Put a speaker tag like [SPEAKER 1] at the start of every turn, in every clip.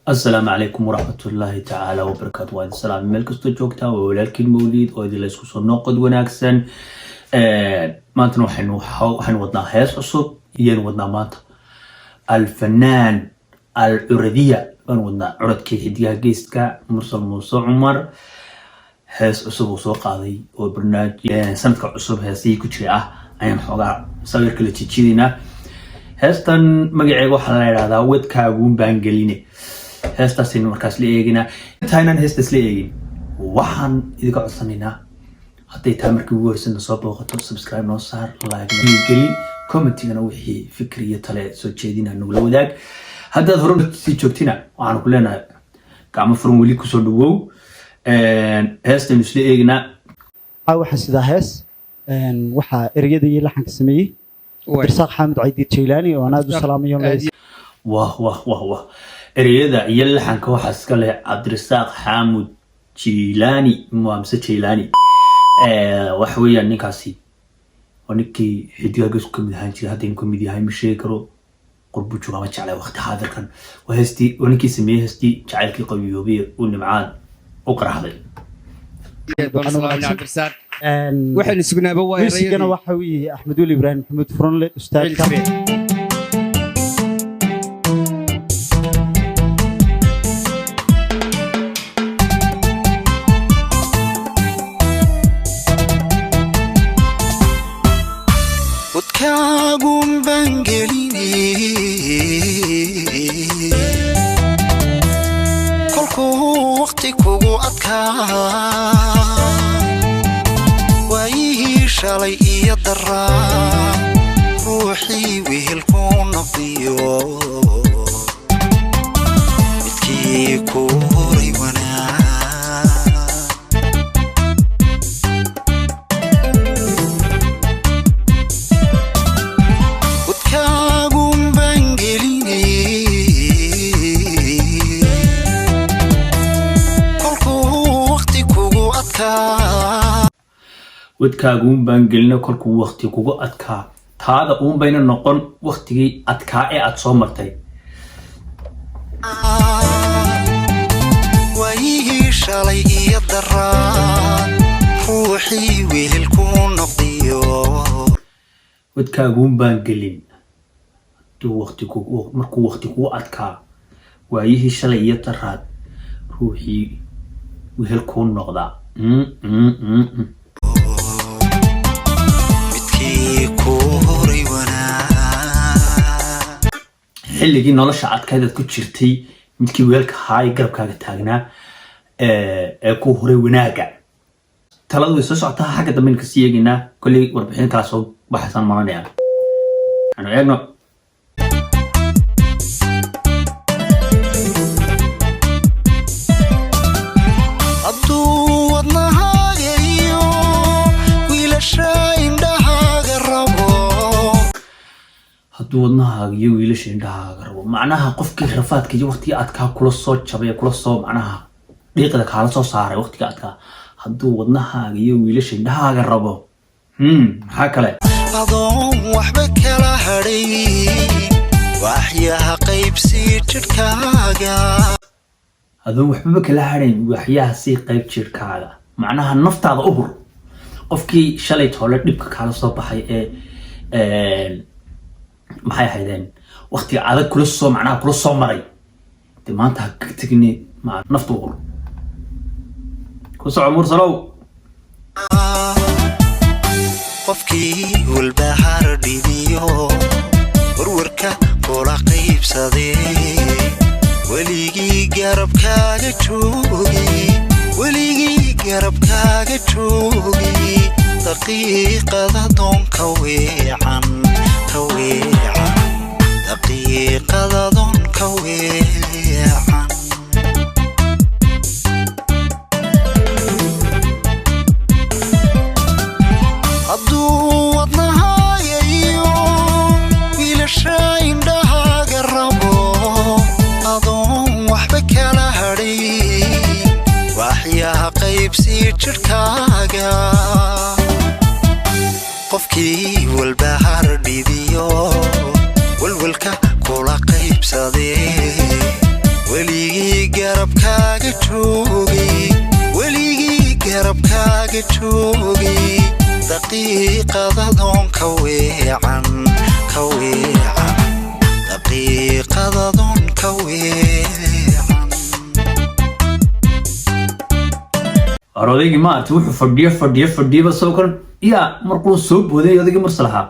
[SPEAKER 1] السلام عليكم ورحمة الله تعالى وبركاته. وهذا السلام ملك استجوكتا ولكن مولد وهذا لا يسكو نقد وناكسن ما انتنو حنوضنا هيس عصب ينوضنا مات الفنان العردية بنوضنا عرد كي هديها جيستكا مرسل موسى عمر هيس عصب وسوق هذه وبرنامج سنتك عصب هيسي كتشي أيام حوغا صغير كل تشيدينا هيستن مقعيق وحلا هذا ود كاغون بانجليني هيستاسين مركز ليجينا تاينان هيستاس ليجين وحن إذا قعد صنينا حتى يتامرك وورسن صوب وقتو سبسكرايب نوصار لايك نقلين كومنتينا وحي فكرية تلا سو تشيدينا نقول ذاك هذا ظهرنا تيجوكتينا وعنا كلنا كعم فرم ولي كسر دو هيستن مش ليجينا
[SPEAKER 2] أو حسدا هيس وحا إريدي لحن كسمي درساق حامد عيدي تشيلاني وأنا دو سلامي يوم ليس
[SPEAKER 1] واه ereyada iyo laxanka waxa iska leh Cabdirasaaq Xaamud Jilaani muamse Jilaani wax weeyaan ninkaasi oo ninkii xidiga isku kamid ahaan jiray hadda inuu kamid yahay ma sheegi karo qurbu jooga ma jeclay waqti haadirkan wahesti ninkii sameeyay hesti jacaylkii qabiyoobay oo nimcaan u qaraxday
[SPEAKER 3] Cabdirasaaq waxaan isugnaaba waa
[SPEAKER 2] ereyada waxa weeye Axmed Wali Ibrahim Maxamuud Furanle ustaadka
[SPEAKER 4] كاغون بانجليني كلكو وقتي كوغو أدكا وإيه شالي إيا درا روحي ويهلكو نفضيو بدكي كوري وانا
[SPEAKER 1] wadkaaguun baan gelina kolkuu waqti kugu adkaa taada uun bayna noqon waqtigii adkaa ee aad soo martay
[SPEAKER 4] waayihii shalay iyo daraa ruuxii wehelku noqdiyo
[SPEAKER 1] wadkaaguun baan gelin markuu waqti kugu adkaa waayihii shalay iyo daraad ruuxii wehelku noqdaa xilligii nolosha adkaydad ku jirtay midkii weelka haay garabkaaga taagnaa ee ku horay wanaaga taladu way soo socotaa xagga dambe ka sii eegaynaa kolley warbixin kala soo baxaysan maanaya aanu eegno wadnahaaga iyo wiilasha indhahaaga rabo macnaha qofkii rafaadka iyo waqtiga adkaa kula soo jabay kula soo macnaha dhiiqada kala soo saaray waqtiga adkaa hadduu wadnahaaga iyo wiilasha indhahaaga rabo maxaa kale
[SPEAKER 4] adoon waxba kala hadhay waxyaha qaybsi jirkaaga
[SPEAKER 1] adoon waxba kala hadhayn waxyaha si qayb jirkaaga macnaha naftaada u hur qofkii shalay toole dhibka kala soo baxay ee maxay ahaydeen waqtiga adag kula soo macnaha kula soo maray de maanta ka tagni ma naftu hor ku soo mursalow
[SPEAKER 4] qofkii walbahar dhibiyo warwarka kula qaybsaday waligii garabkaaga joogi daqiiqada doonka weecan daqiiqada doonka weecan hadduu wadnahaaga iyo wiilasha indhahaaga rabo adoon waxba kala hadhay waxyaha qaybsi jirkaaga qofkii walbahar dhibiyo walwalka kula qaybsaday weligii joogay weligii garabkaaga joogay daqiiqadadoon ka weecan daqiiqadadoon ka weecan
[SPEAKER 1] aroodaygi maarti wuxuu fadhiyo soo kor yaa markuu soo booday odaygi marsalaha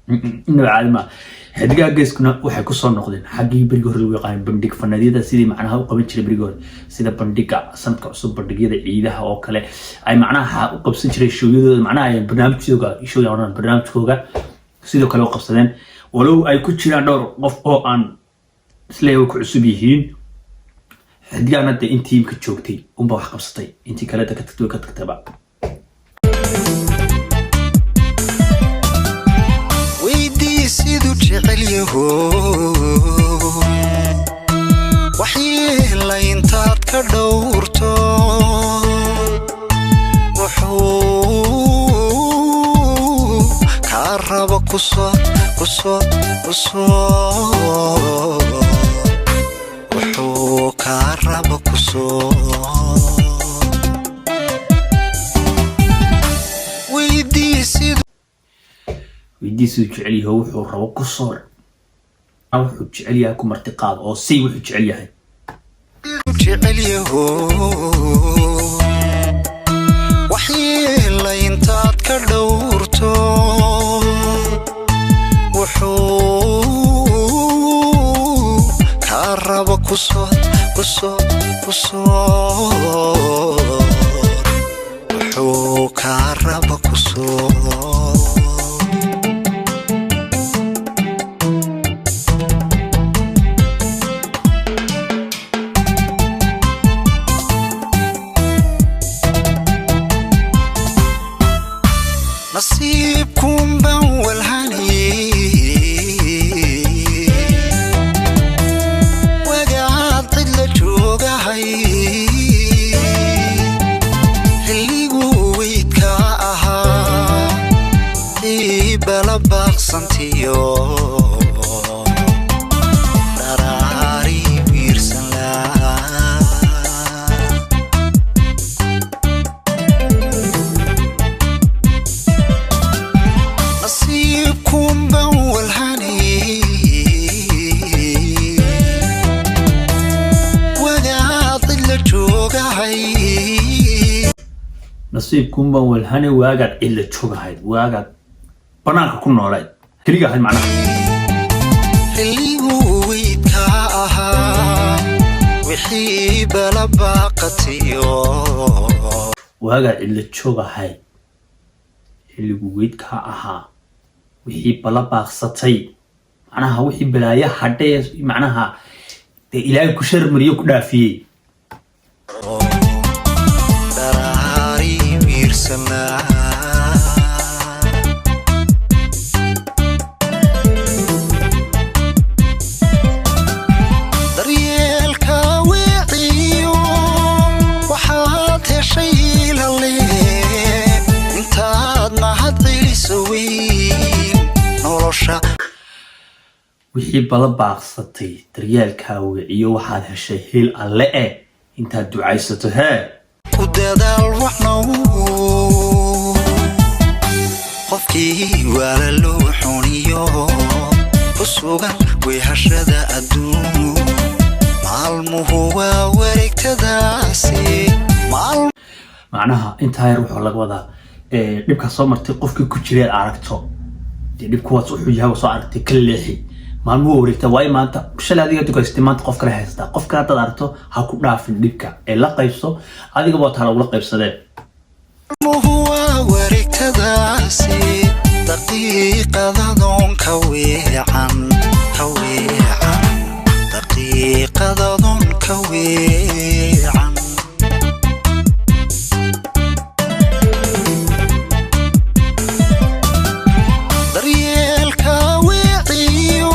[SPEAKER 1] inaba caadi ma xiddigaa geeskuna waxay ku soo noqdeen xaggii berigi hore lagu yaqaan bandhig fanaaniyada sidii macnaha u qaban jiray berigi hore sida bandhiga sanadka cusub bandhigyada ciidaha oo kale ay macnaha u qabsan jiray shooyadooda macnaha ay barnaamijkooga sidoo kale u qabsadeen walow ay ku jiraan dhowr qof oo aan isleeyahay ku cusub yihiin xiddigaana dee intii imka joogtay unba wax qabsatay intii kale ka tagtayba
[SPEAKER 4] siduu jecel yaho waxyeela intaad ka dhowrto wuxuu kaa raba wuxuu kaa raba
[SPEAKER 1] weydiisuu jecel yahay wuxuu rabo ku soor wuxuu jecel yahay ku martiqaad oo si wuxuu jecel yahay
[SPEAKER 4] waxyeela intaad ka dhowrto wuxuu kaa raba wuxuu kaa raba nasiibkun baan walhanayey wagaad cid la joogahay xilliguu weydkaa ahaa qiibala baaqsantiyo dharaari wiirsan
[SPEAKER 1] nasiibkun baan walhane waagaad cilla joogahayd waagaad banaanka ku noolayd keliga ahayd macnaha
[SPEAKER 4] xilliguu weydkaa ahaa wixii bala baaqatiyo
[SPEAKER 1] waagaad cilla joogahayd xilliguu weydkaa ahaa wixii bala baaqsatay macnaha wixii balaaya hadhee macnaha dee ilaahay ku sharmariyo ku dhaafiyey
[SPEAKER 4] daryeelka weeciyo waxaad heshay ilale intaad mahad celiso weyn nolosha
[SPEAKER 1] wixii bala baaqsatay daryeelkaa weeciyo waxaad heshay hil alle intaad ducaysato hee
[SPEAKER 4] ku dadaal waxnow qofkii waala loo xuniyo ku sugan weehashada adduun maalmuhu waa wareegtadaasi
[SPEAKER 1] macnaha intaa yar wuxuu laga wadaa dhibkaa soo martay qofkii ku jireed aragto dee dhibkuwaas wuxuu yahay soo aragtay ka leexi maalmuhu wareegta waayo maanta shalay adiga dukaystay maanta qof kale haystaa qof kale haddaad aragto ha ku dhaafin dhibka ee la qaybso adiga baa taa lagula qaybsadeen
[SPEAKER 4] waa wareegtadaasi daqiiqadadoon ka weecan daqiiqadadoon ka weecan daryeelka weeciyo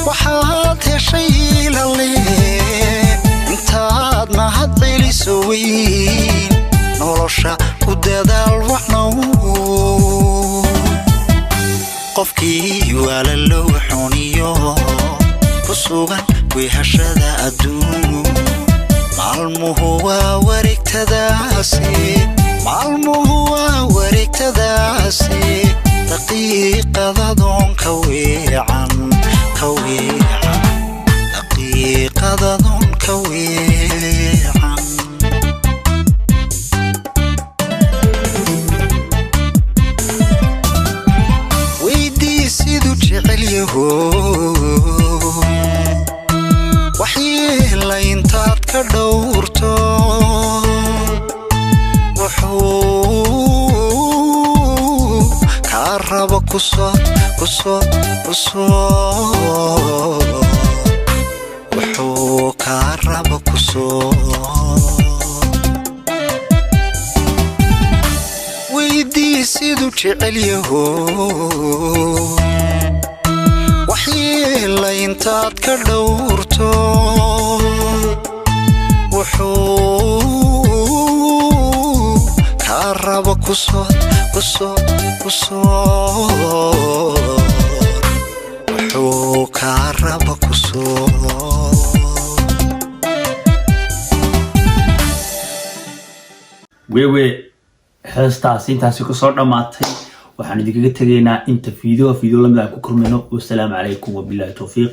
[SPEAKER 4] waxaad heshay ilale intaad mahad celiso weyn nolosha ku dadaal waxnow qofkii waala loo xuniyo ku sugan weehashada adduun maalmuhu daqiiqadadoon ka weecan daqiiqadadoon ka weecan weydii siduu jecel yaho waxyeela intaad ka dhowrto wuxuu kaa raba kusoo wuxuu kaa raba kusoo weydii siduu jecel yaho waxyeela intaad ka dhowrto wuxuu kaa raba kusoo wuxuu kaa raba kusoo
[SPEAKER 1] wewe heestaasi intaasi kusoo dhammaatay waxaan idinkaga tegaynaa inta fiideo lamid aan ku kulmayno. Wassalaamu calaykum wabillahi tawfiiq.